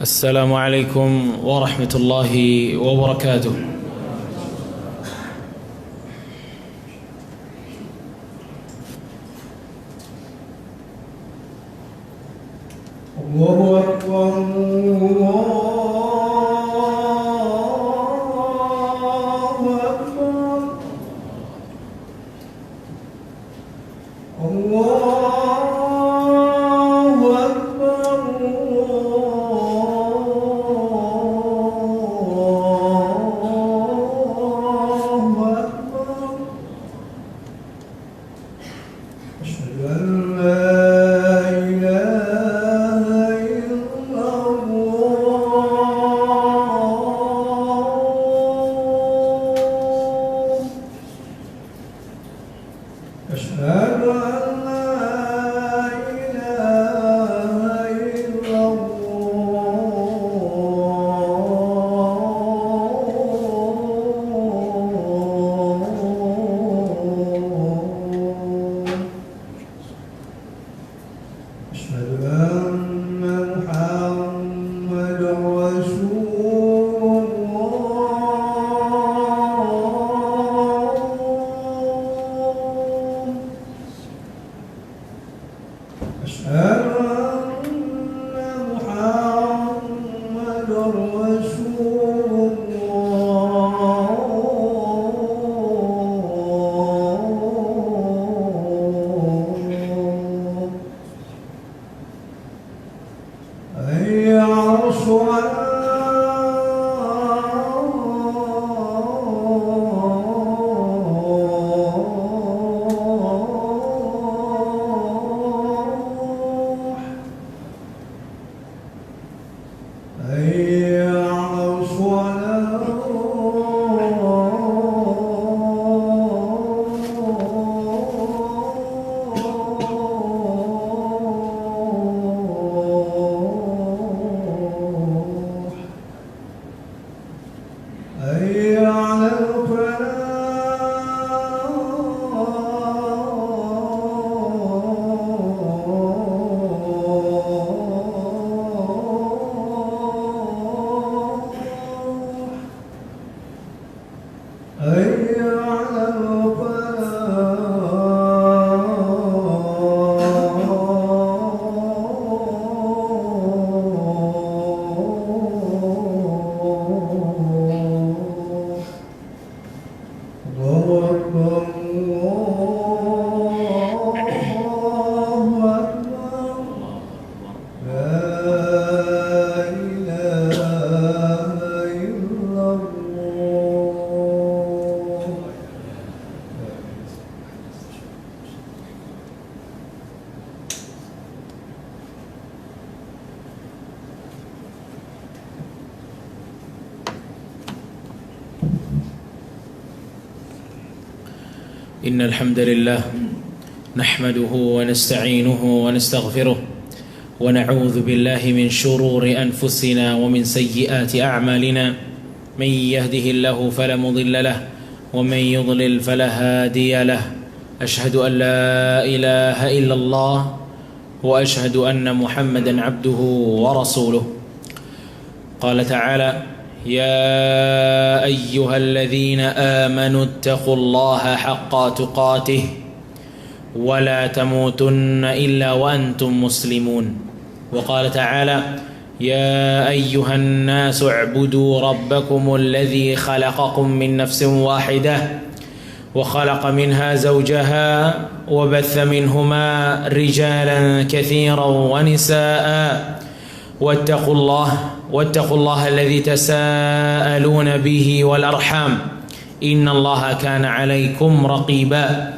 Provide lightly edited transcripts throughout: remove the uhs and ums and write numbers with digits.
السلام عليكم ورحمة الله وبركاته. الله أكبر الله أكبر الله أكبر الله أكبر. أشهد أن لا إن الحمد لله نحمده ونستعينه ونستغفره ونعوذ بالله من شرور أنفسنا ومن سيئات أعمالنا. من يهده الله فلا مضل له ومن يضلل فلا هادي له. أشهد أن لا إله إلا الله وأشهد أن محمدا عبده ورسوله. قال تعالى: يا أيها الذين آمنوا اتقوا الله حق تقاته ولا تموتن إلا وأنتم مسلمون. وقال تعالى: يا أيها الناس اعبدوا ربكم الذي خلقكم من نفس واحدة وخلق منها زوجها وبث منهما رجالا كثيرا ونساء واتقوا الله الذي تساءلون به والأرحام إن الله كان عليكم رقيبا.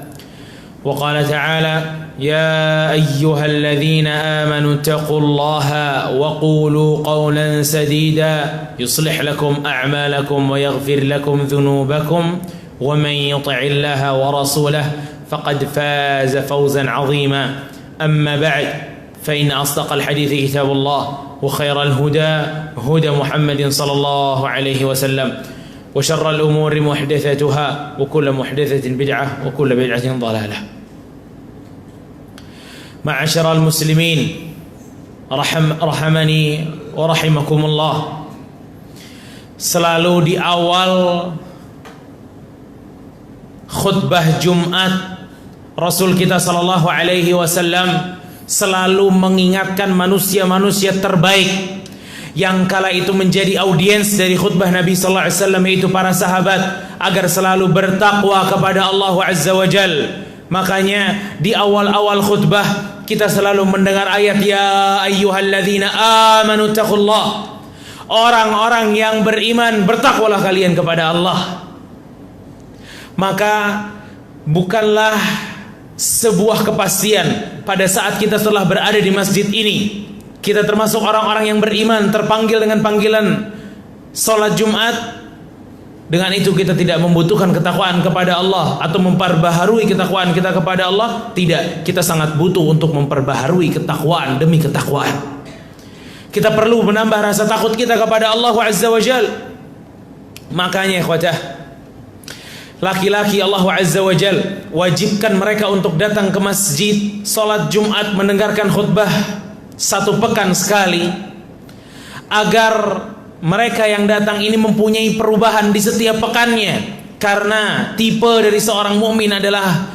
وقال تعالى: يا أيها الذين آمنوا اتقوا الله وقولوا قولا سديدا يصلح لكم أعمالكم ويغفر لكم ذنوبكم ومن يطع الله ورسوله فقد فاز فوزا عظيما. أما بعد، فإن أصدق الحديث كتاب الله وخير الهدى هدى محمد صلى الله عليه وسلم وشر الأمور محدثاتها وكل محدثة بدعة وكل بدعة ضلالة. معاشر المسلمين، رحمني wa rahimakumullah, selalu di awal khutbah Jumat Rasul kita sallallahu alaihi wasallam selalu mengingatkan manusia-manusia terbaik yang kala itu menjadi audiens dari khutbah Nabi sallallahu alaihi wasallam, yaitu para sahabat, agar selalu bertakwa kepada Allah azza wa jal. Makanya di awal-awal khutbah kita selalu mendengar ayat ya ayyuhalladzina amanu taqullah. Orang-orang yang beriman, bertakwalah kalian kepada Allah. Maka bukanlah sebuah kepastian pada saat kita telah berada di masjid ini kita termasuk orang-orang yang beriman, terpanggil dengan panggilan salat Jumat. Dengan itu kita tidak membutuhkan ketakwaan kepada Allah atau memperbaharui ketakwaan kita kepada Allah. Tidak, kita sangat butuh untuk memperbaharui ketakwaan demi ketakwaan. Kita perlu menambah rasa takut kita kepada Allah azza wa jal. Makanya ikhwatah, laki-laki Allah azza wa jal wajibkan mereka untuk datang ke masjid salat Jumat, mendengarkan khutbah 1 pekan sekali, agar mereka yang datang ini mempunyai perubahan di setiap pekannya. Karena tipe dari seorang mukmin adalah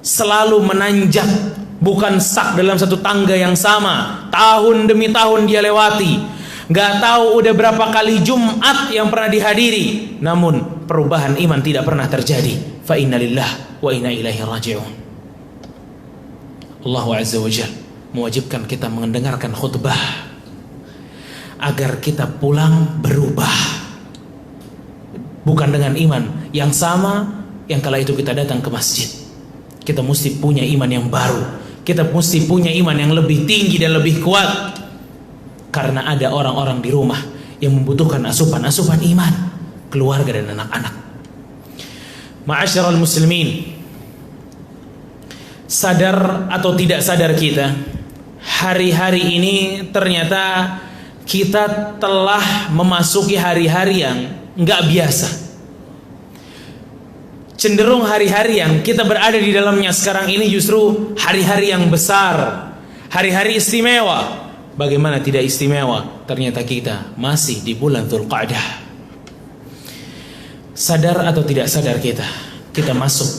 selalu menanjak, bukan sak dalam satu tangga yang sama. Tahun demi tahun dia lewati, gak tahu udah berapa kali Jumat yang pernah dihadiri, namun perubahan iman tidak pernah terjadi. Fa inna lillah wa inna ilaihi raji'un. Allah azza wa jalla mewajibkan kita mendengarkan khutbah agar kita pulang berubah, bukan dengan iman yang sama yang kala itu kita datang ke masjid. Kita mesti punya iman yang baru, kita mesti punya iman yang lebih tinggi dan lebih kuat, karena ada orang-orang di rumah yang membutuhkan asupan-asupan iman, keluarga dan anak-anak. Ma'asyiral muslimin, sadar atau tidak sadar kita, hari-hari ini ternyata kita telah memasuki hari-hari yang nggak biasa. Cenderung hari-hari yang kita berada di dalamnya sekarang ini justru hari-hari yang besar, hari-hari istimewa. Bagaimana tidak istimewa? Ternyata kita masih di bulan Dzulqa'dah. Sadar atau tidak sadar kita masuk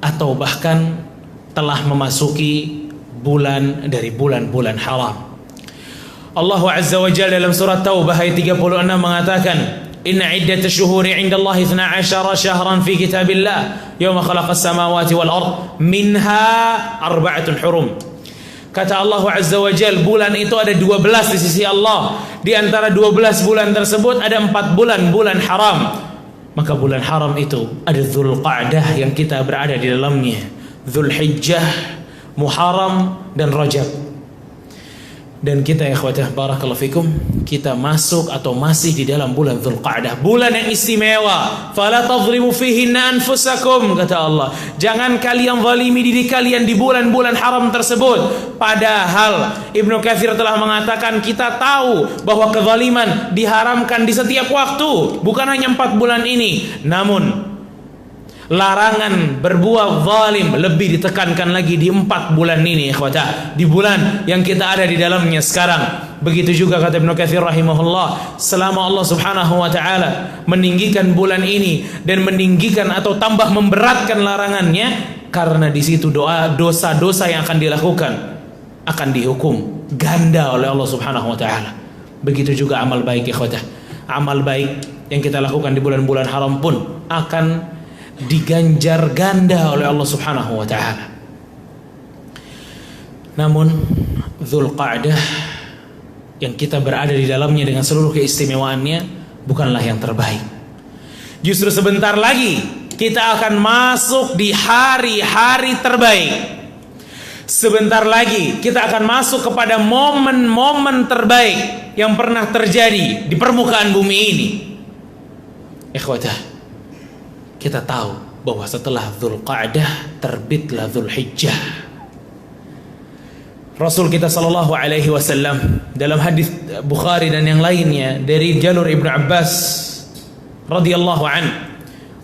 atau bahkan telah memasuki bulan dari bulan-bulan haram. Allah azza wa jalla dalam surat Taubah ayat 36 mengatakan, inna iddatash syuhuri 'indallahi 12 syahran fi kitabillah yawma khalaqas samawati wal ard minha arba'atun hurum. Kata Allah azza wa jalla, bulan itu ada 12 di sisi Allah. Di antara 12 bulan tersebut ada 4 bulan haram. Maka bulan haram itu ada Dzulqa'dah yang kita berada di dalamnya, Dzulhijjah, Muharram dan Rajab. Dan kita ikhwatah barakallahu fikum, kita masuk atau masih di dalam bulan Dzulqa'dah, bulan yang istimewa. Fala tadhlimu fihinna anfusakum, kata Allah, jangan kalian zalimi diri kalian di bulan-bulan haram tersebut. Padahal Ibnu Katsir telah mengatakan kita tahu bahwa kezaliman diharamkan di setiap waktu, bukan hanya 4 bulan ini. Namun larangan berbuat zalim lebih ditekankan lagi di 4 bulan ini ikhwatah, di bulan yang kita ada di dalamnya sekarang. Begitu juga kata Ibnu Katsir rahimahullah, selama Allah subhanahu wa ta'ala meninggikan bulan ini dan meninggikan atau tambah memberatkan larangannya, karena di situ dosa-dosa yang akan dilakukan akan dihukum ganda oleh Allah subhanahu wa ta'ala. Begitu juga amal baik ikhwatah, amal baik yang kita lakukan di bulan-bulan haram pun akan diganjar ganda oleh Allah subhanahu wa ta'ala. Namun Dzulqa'dah yang kita berada di dalamnya dengan seluruh keistimewaannya bukanlah yang terbaik. Justru sebentar lagi kita akan masuk di hari-hari terbaik. Sebentar lagi kita akan masuk kepada momen-momen terbaik yang pernah terjadi di permukaan bumi ini. Ikhwatah, kita tahu bahwa setelah Dzulqa'dah terbitlah Dzulhijjah. Rasul kita sallallahu alaihi wasallam dalam hadis Bukhari dan yang lainnya dari jalur Ibnu Abbas radhiyallahu an,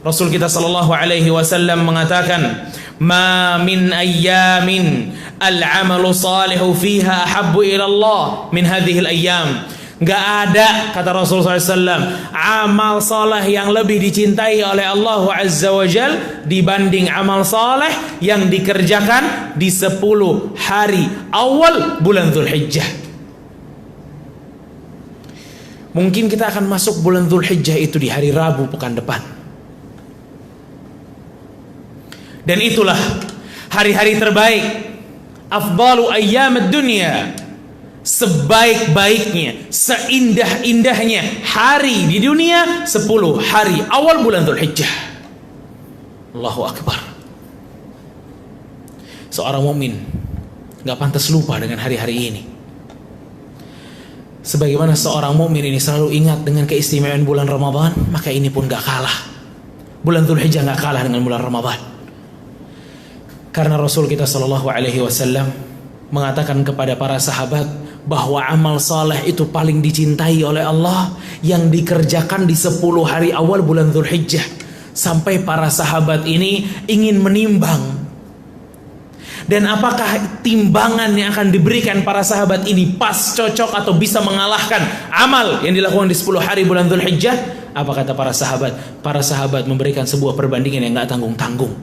Rasul kita sallallahu alaihi wasallam mengatakan, ma min ayyamin al-'amalu salihu fiha ahabbu ila Allah min hadhihi al-ayyam. Nggak ada, kata Rasulullah SAW, amal soleh yang lebih dicintai oleh Allah Azza wa Jal dibanding amal soleh yang dikerjakan di 10 hari awal bulan Dzulhijjah. Mungkin kita akan masuk bulan Dzulhijjah itu di hari Rabu pekan depan. Dan itulah hari-hari terbaik, afdalu ayyamid dunya, sebaik-baiknya, seindah-indahnya hari di dunia 10 hari awal bulan Dzulhijjah. Allahu Akbar. Seorang mukmin gak pantas lupa dengan hari-hari ini. Sebagaimana seorang mukmin ini selalu ingat dengan keistimewaan bulan Ramadan, maka ini pun gak kalah. Bulan Dzulhijjah gak kalah dengan bulan Ramadan. Karena Rasul kita sallallahu alaihi wasallam mengatakan kepada para sahabat bahwa amal saleh itu paling dicintai oleh Allah yang dikerjakan di 10 hari awal bulan Dzulhijjah. Sampai para sahabat ini ingin menimbang, dan apakah timbangan yang akan diberikan para sahabat ini pas, cocok, atau bisa mengalahkan amal yang dilakukan di 10 hari bulan Dzulhijjah? Apa kata para sahabat? Para sahabat memberikan sebuah perbandingan yang gak tanggung-tanggung.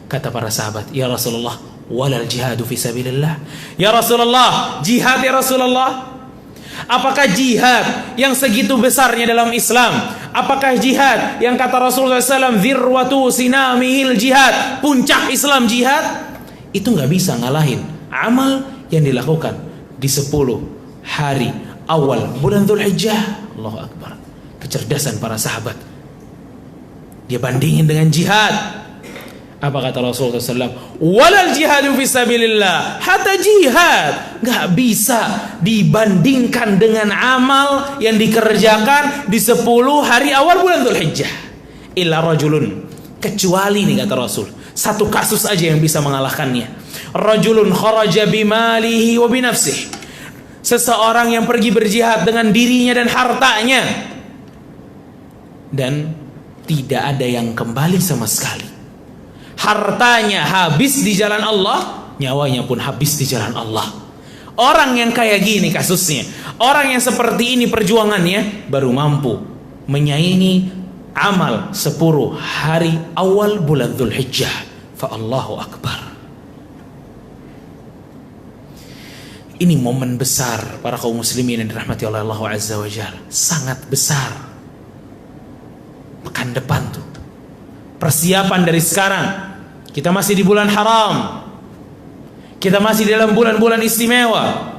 Kata para sahabat, ya Rasulullah, walal jihadu fi sabilillah. Ya Rasulullah, jihad ya Rasulullah. Apakah jihad yang segitu besarnya dalam Islam? Apakah jihad yang kata Rasulullah SAW, dzirwatu sinamihil jihad, puncak Islam jihad? Itu gak bisa ngalahin amal yang dilakukan di 10 hari awal bulan Dzulhijjah. Allahu Akbar. Kecerdasan para sahabat. Dia bandingin dengan jihad. Apa kata Rasulullah SAW? Walal jihadu fisabilillah. Hatta jihad gak bisa dibandingkan dengan amal yang dikerjakan di 10 hari awal bulan Dzulhijjah. Illa rajulun, kecuali nih kata Rasul, satu kasus aja yang bisa mengalahkannya. Rajulun kharaja bimalihi wa binafsihi. Seseorang yang pergi berjihad dengan dirinya dan hartanya, dan tidak ada yang kembali sama sekali. Hartanya habis di jalan Allah, nyawanya pun habis di jalan Allah. Orang yang kayak gini kasusnya, orang yang seperti ini perjuangannya, baru mampu menyaingi amal 10 hari awal bulan Dzulhijjah. Fa Allahu Akbar. Ini momen besar para kaum muslimin yang dirahmati oleh Allah Azza wa Jalla. Sangat besar. Pekan depan tuh, persiapan dari sekarang. Kita masih di bulan haram, kita masih dalam bulan-bulan istimewa.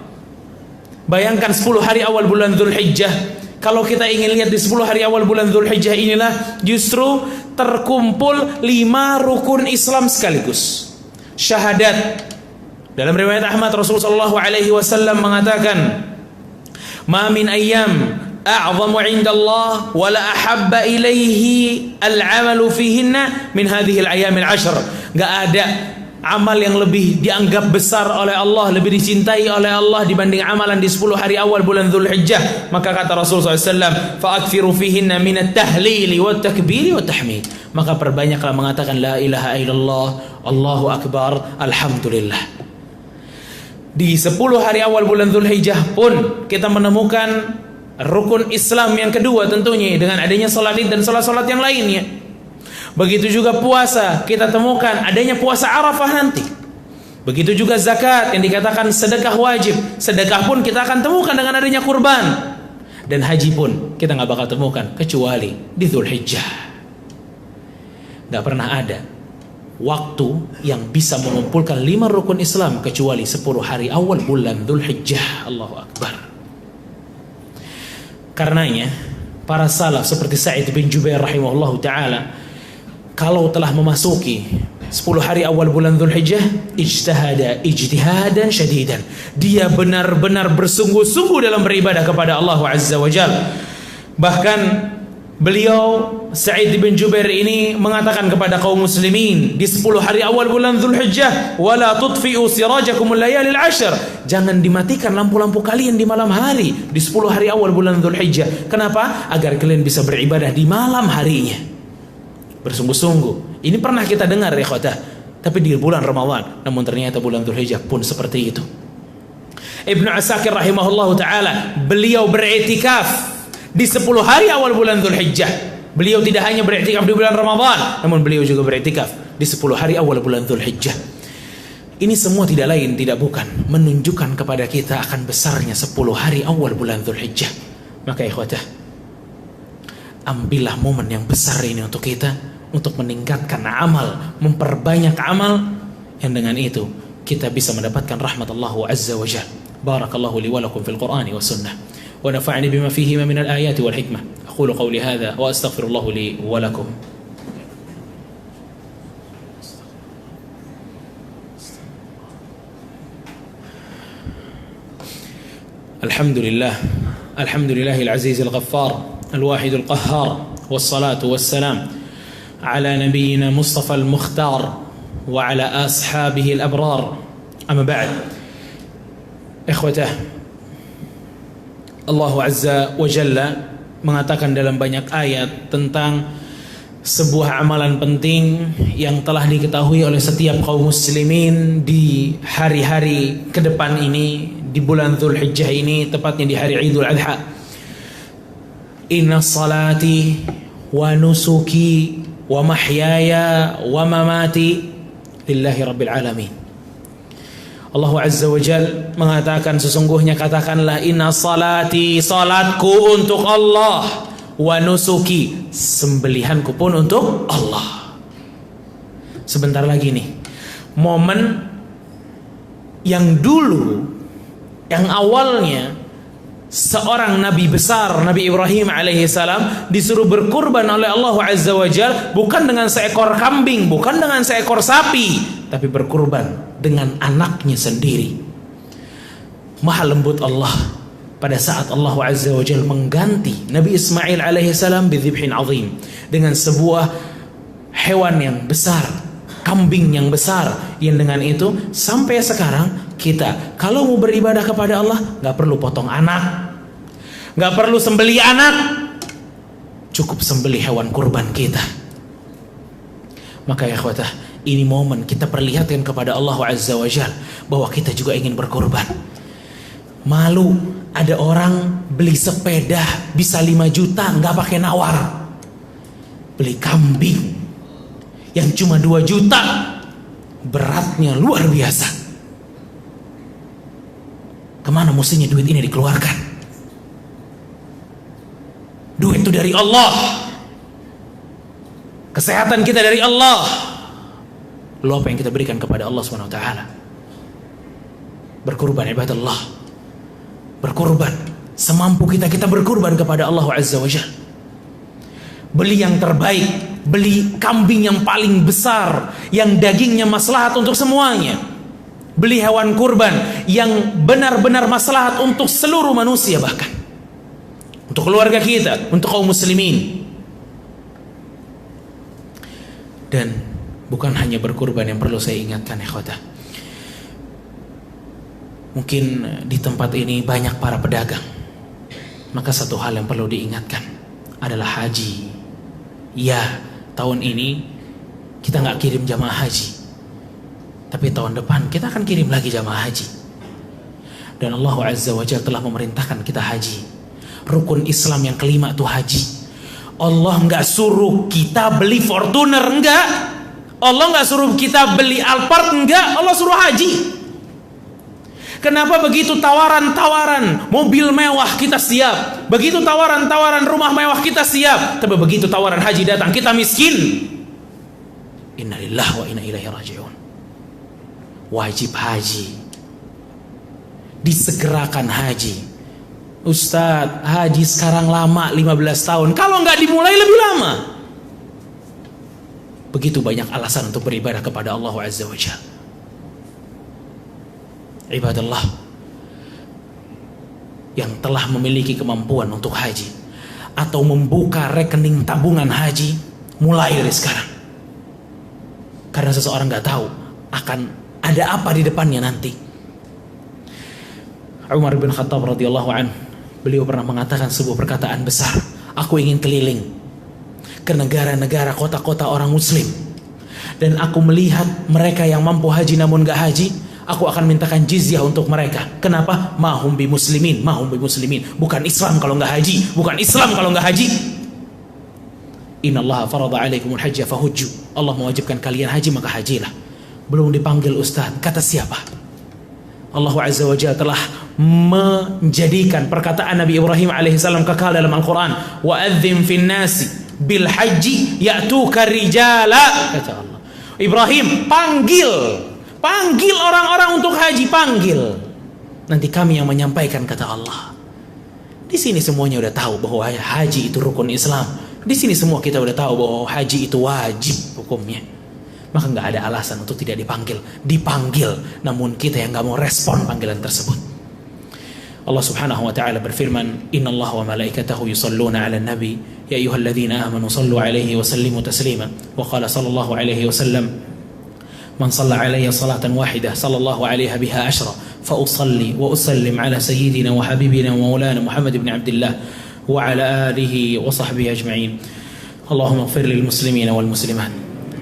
Bayangkan 10 hari awal bulan Dzulhijjah. Kalau kita ingin lihat di 10 hari awal bulan Dzulhijjah inilah justru terkumpul 5 rukun Islam sekaligus. Syahadat. Dalam riwayat Ahmad, Rasulullah SAW mengatakan, "Ma min ayyam a'zamu 'inda Allah wa la ahabba ilaihi al-'amalu fihinna min hadhihi al-ayyam al-'ashr." Enggak ada amal yang lebih dianggap besar oleh Allah, lebih dicintai oleh Allah dibanding amalan di 10 hari awal bulan Dzulhijjah. Maka kata Rasulullah SAW, "Fa'akthiru fihinna min at-tahlili wat takbiri wat tahmid." Maka perbanyaklah mengatakan la ilaha illallah, Allahu akbar, alhamdulillah. Di 10 hari awal bulan Dzulhijjah pun kita menemukan rukun Islam yang kedua tentunya dengan adanya salat Id dan salat-salat yang lainnya. Begitu juga puasa, kita temukan adanya puasa Arafah nanti. Begitu juga zakat yang dikatakan sedekah wajib. Sedekah pun kita akan temukan dengan adanya kurban. Dan haji pun kita gak bakal temukan kecuali di Dzulhijjah. Gak pernah ada waktu yang bisa mengumpulkan 5 rukun Islam kecuali 10 hari awal bulan Dzulhijjah. Allahu Akbar. Karenanya para salaf seperti Sa'id bin Jubair rahimahullahu ta'ala, kalau telah memasuki 10 hari awal bulan Dzulhijjah, ijtihada ijtihadan syadidan. Dia benar-benar bersungguh-sungguh dalam beribadah kepada Allah Azza wa Jalla. Bahkan beliau Sa'id bin Jubair ini mengatakan kepada kaum muslimin di 10 hari awal bulan Dzulhijjah, "Wala tudfi'u sirajakumul layalil 'ashr." Jangan dimatikan lampu-lampu kalian di malam hari di 10 hari awal bulan Dzulhijjah. Kenapa? Agar kalian bisa beribadah di malam harinya. Bersungguh-sungguh. Ini pernah kita dengar ikhwatah, tapi di bulan Ramadan. Namun ternyata bulan Dzulhijjah pun seperti itu. Ibnu Asakir rahimahullahu taala, beliau beriktikaf di 10 hari awal bulan Dzulhijjah. Beliau tidak hanya beriktikaf di bulan Ramadan, namun beliau juga beriktikaf di 10 hari awal bulan Dzulhijjah. Ini semua tidak lain, tidak bukan, menunjukkan kepada kita akan besarnya 10 hari awal bulan Dzulhijjah. Maka ikhwatah, ambillah momen yang besar ini untuk kita, untuk meningkatkan amal, memperbanyak amal, yang dengan itu kita bisa mendapatkan rahmat Allah Azza wa Jalla. Barakallahu li wa lakum fil Qur'ani wa sunnah, wa nafa'ani bima fihima min al-ayati wal hikmah. Aqulu qawli hadha wa astaghfirullahu li wa lakum. الحمد لله العزيز الغفار الواحد القهار والصلاة والسلام على نبينا مصطفى المختار وعلى أصحابه الأبرار أما بعد إخوته Allah Azza wa Jalla mengatakan dalam banyak ayat tentang sebuah amalan penting yang telah diketahui oleh setiap kaum muslimin di hari-hari ke depan ini, di bulan Dzulhijjah ini, tepatnya di hari Idul Adha. Inna salati wa nusuki wa mahyaya wa mamati lillahi rabbil alamin. Allah Azza wa Jalla mengatakan, sesungguhnya katakanlah, inna salati, salatku untuk Allah, wa nusuki, sembelihanku pun untuk Allah. Sebentar lagi nih, momen yang dulu, yang awalnya seorang nabi besar, Nabi Ibrahim alaihissalam, disuruh berkurban oleh Allah Azza wa Jalla bukan dengan seekor kambing, bukan dengan seekor sapi, tapi berkurban dengan anaknya sendiri. Maha lembut Allah pada saat Allah Azza wa Jalla mengganti Nabi Ismail alaihissalam bidzibhin azim, dengan sebuah hewan yang besar, kambing yang besar, yang dengan itu sampai sekarang kita kalau mau beribadah kepada Allah gak perlu potong anak, gak perlu sembelih anak, cukup sembelih hewan kurban kita. Maka ya ikhwatah, ini momen kita perlihatkan kepada Allah Azza wa Jalla bahwa kita juga ingin berkorban. Malu ada orang beli sepeda bisa 5 juta nggak pakai nawar, beli kambing yang cuma 2 juta, beratnya luar biasa. Kemana mestinya duit ini dikeluarkan? Duit itu dari Allah, kesehatan kita dari Allah. Lalu apa yang kita berikan kepada Allah SWT? Berkurban ibadallah, berkurban semampu kita, kita berkurban kepada Allah Azza wa Jalla. Beli yang terbaik, beli kambing yang paling besar, yang dagingnya maslahat untuk semuanya. Beli hewan kurban yang benar-benar maslahat untuk seluruh manusia, bahkan untuk keluarga kita, untuk kaum muslimin. Dan bukan hanya berkurban yang perlu saya ingatkan, ikhwatah. Mungkin di tempat ini banyak para pedagang, maka satu hal yang perlu diingatkan adalah haji. Ya, tahun ini kita nggak kirim jamaah haji, tapi tahun depan kita akan kirim lagi jamaah haji. Dan Allah Azza wa Jalla telah memerintahkan kita haji. Rukun Islam yang kelima itu haji. Allah nggak suruh kita beli Fortuner, enggak. Allah nggak suruh kita beli Alphard, enggak. Allah suruh haji. Kenapa begitu tawaran-tawaran mobil mewah kita siap, begitu tawaran-tawaran rumah mewah kita siap, tapi begitu tawaran haji datang kita miskin? Innalillahi wa inna ilaihi raji'un. Wajib haji, disegerakan haji. Ustadz, haji sekarang lama 15 tahun, kalau nggak dimulai lebih lama. Begitu banyak alasan untuk beribadah kepada Allah Azza wa Jalla. Ibadallah yang telah memiliki kemampuan untuk haji atau membuka rekening tabungan haji, mulai dari sekarang. Karena seseorang nggak tahu akan ada apa di depannya nanti. Umar bin Khattab radhiyallahu anhu, beliau pernah mengatakan sebuah perkataan besar, aku ingin keliling ke negara-negara, kota-kota orang muslim, dan aku melihat mereka yang mampu haji namun gak haji. Aku akan mintakan jizyah untuk mereka. Kenapa? Mahum bi muslimin, bukan Islam kalau nggak haji, bukan Islam kalau nggak haji. Innallaha farada alaikumul hajja fahujju. Allah mewajibkan kalian haji, maka hajilah. Belum dipanggil ustaz, kata siapa? Allah Azza wa Jalla telah menjadikan perkataan Nabi Ibrahim alaihissalam kekal dalam Al-Quran. Wa adzim fin nasi bil haji ya'tuka rijala, kata Allah. Ibrahim, panggil orang-orang untuk haji, panggil. Nanti kami yang menyampaikan, kata Allah. Di sini semuanya udah tahu bahwa haji itu rukun Islam. Di sini semua kita udah tahu bahwa haji itu wajib hukumnya. Maka nggak ada alasan untuk tidak dipanggil. Namun kita yang nggak mau respon panggilan tersebut. Allah Subhanahu wa taala berfirman, "Innallaha wa malaikatahu yusholluna 'alan nabi, ya ayyuhalladzina amanu shallu 'alaihi wa sallimu taslima." Wa qala sallallahu alaihi wasallam, "Man shalla 'alayya salatan wahidah sallallahu 'alaiha biha ashra, fa usalli wa usallim 'ala sayyidina wa habibina wa maulana Muhammad ibn Abdullah wa 'ala alihi wa sahbihi ajma'in. Allahumma ighfir lil muslimina wal muslimat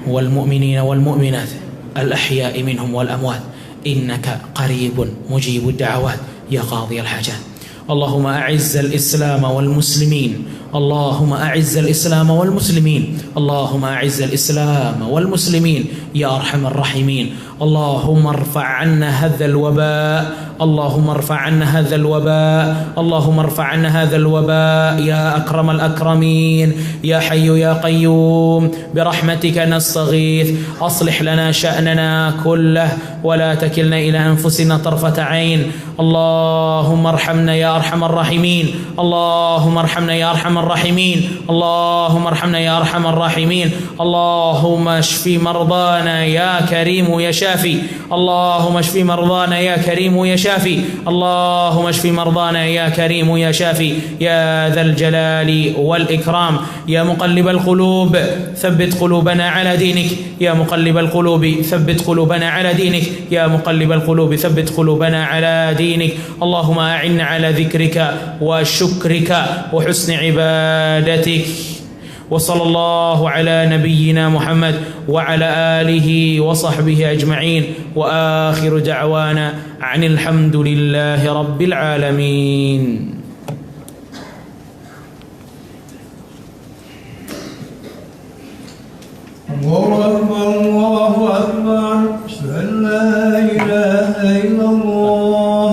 wal mu'minina wal mu'minat al ahya'i minhum wal amwat innaka qaribun mujibud da'awat يا قاضي الحاجات. اللهم أعز الإسلام والمسلمين، اللهم أعز الإسلام والمسلمين، اللهم أعز الإسلام والمسلمين يا أرحم الراحمين. اللهم ارفع عنا هذا الوباء، اللهم ارفع عنا هذا الوباء، اللهم ارفع عنا هذا الوباء يا أكرم الأكرمين. يا حي يا قيوم برحمتك نستغيث، أصلح لنا شأننا كله ولا تكلنا إلى أنفسنا طرفة عين. اللهم ارحمنا يا أرحم الراحمين، اللهم ارحمنا يا أرحم الراحمين، اللهم ارحمنا يا أرحم الراحمين. اللهم اشف مرضانا يا كريم يا شافي، اللهم اشف مرضانا يا كريم يا شافي، اللهم اشف مرضانا يا كريم يا شافي يا ذا الجلال والإكرام. يا مقلب القلوب ثبت قلوبنا على دينك، يا مقلب القلوب ثبت قلوبنا على دينك، يا مقلب القلوب ثبت قلوبنا على دينك. اللهم أعنا على ذكرك وشكرك وحسن عبادتك. وصلى الله على نبينا محمد وعلى آله وصحبه أجمعين، وآخر دعوانا عن الحمد لله رب العالمين. الله أكبر الله أكبر، أشهد أن لا إله إلا الله،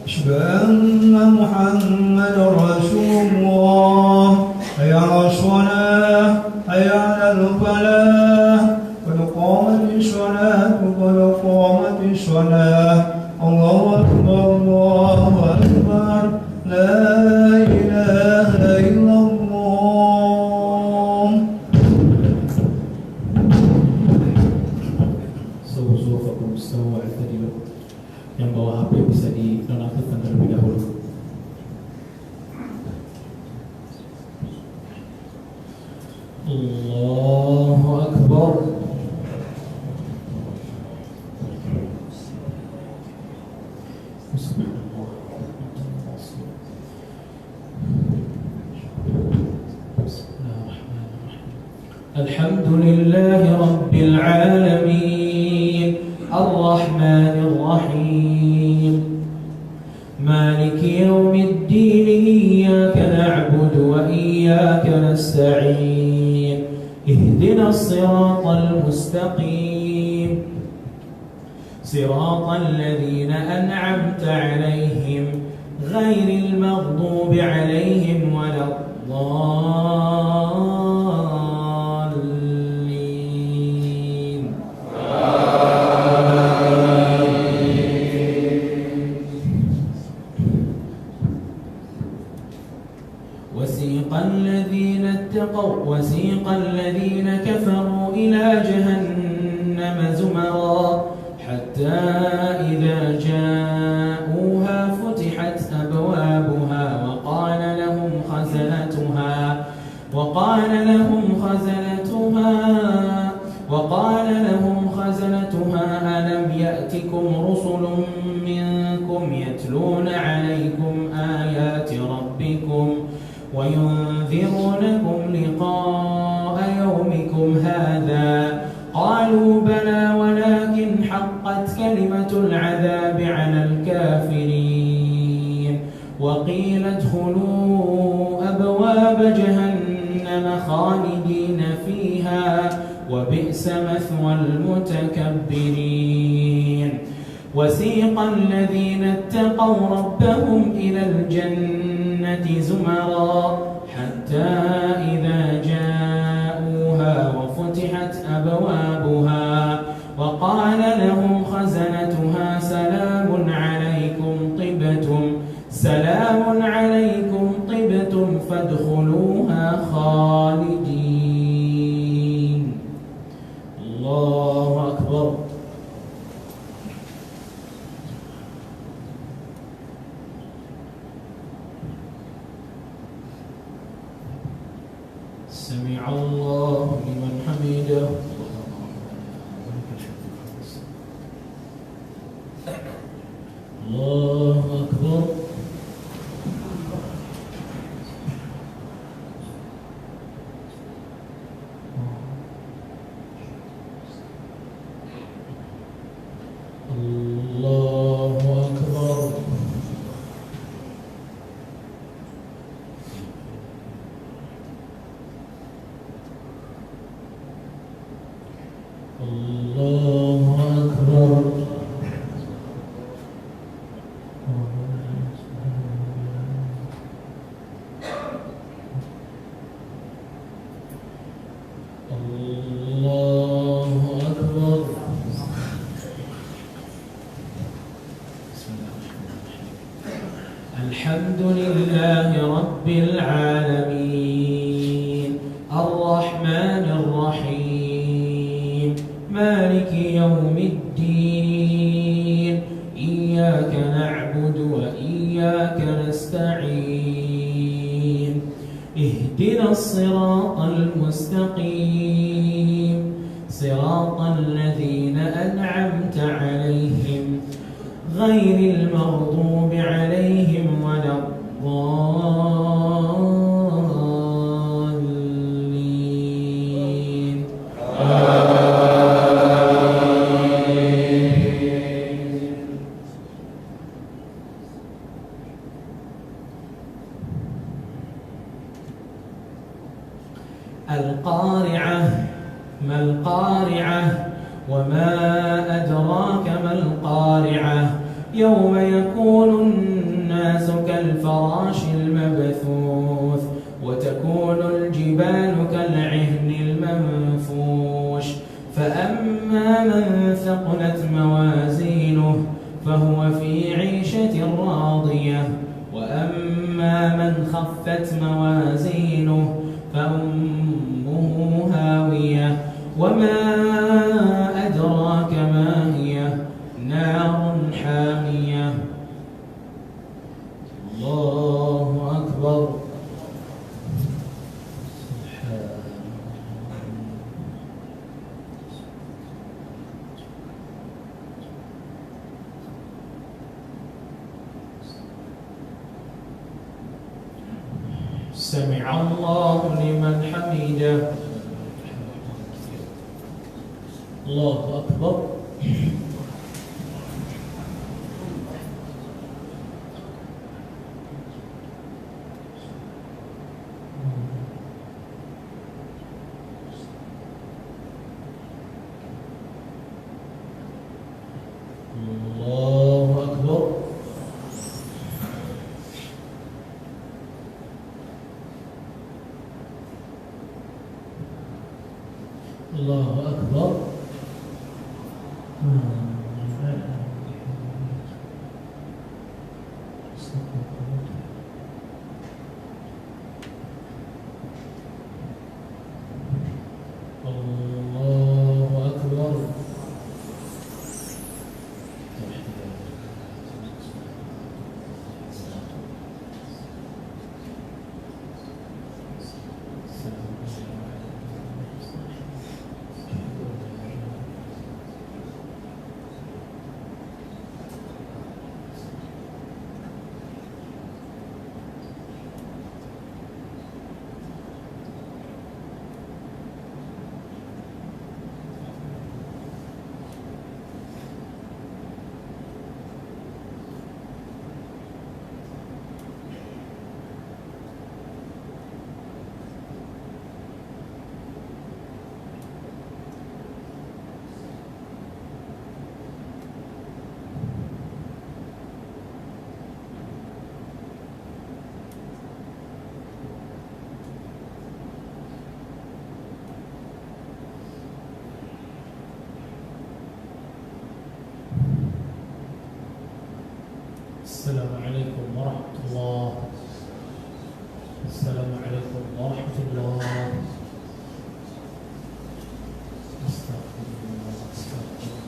أشهد أن محمدا رسول الله. حي على الصلاة، حي على الفلاح، قد قامت الصلاة، قد قامت الصلاة. الله أكبر الله أكبر، لا إله إلا الله. Suhufakum istawu al-tadilu. Yang bawa HP bisa dinonaktifkan terlebih dahulu. Allahu Akbar. Alhamdulillahi Rabbil Alamin, Ar-Rahmanir Rahim, Maliki Yawmiddin, Iyyaka na'budu wa iyyaka nasta'in, Ihdinas siratal mustaqim, Siratal ladzina an'amta 'alaihim, ghairil maghdubi 'alaihim waladdallin. وسيق الذين كفروا إلى جهنم زمرا حتى إذا جاءوها فتحت أبوابها وقال لهم خزنتها ألم يأتكم رسل منكم يتلون عليكم آيات ربكم وينذرونكم لقاء يومكم هذا قالوا بلى ولكن حقت كلمة العذاب وقيل ادخلوا أبواب جهنم خالدين فيها وبئس مثوى المتكبرين وسيق الذين اتقوا ربهم إلى الجنة زمرا حتى إذا جاءوها وفتحت أبوابها وقال لهم خزنتها سلام عليكم طبتم فادخلوها خالدين. الله أكبر. سمع الله لمن حمده. الله أكبر. الله أكبر. الله أكبر. الله أكبر. الحمد لله رب العالمين الرحمن الرحيم مالك يوم الدين إياك نعبد وإياك نستعين اهدنا الصراط المستقيم صراط الذين أنعمت عليهم غير المغضوب عليهم ولا الضالين. القارعة ما القارعة وما أدراك ما القارعة يوم يكون الناس كالفراش المبثوث وتكون الجبال كالعهن المنفوش فأما من ثقلت موازينه فهو في عيشة راضية وأما من خفت موازينه فأمه هاوية وما أدراك ما هي نار حامية. الله أكبر. سمع الله لمن حمده. الله أكبر. الله أكبر. الله أكبر. الله أكبر. Assalamualaikum warahmatullahi wabarakatuh. Assalamualaikum warahmatullahi wabarakatuh.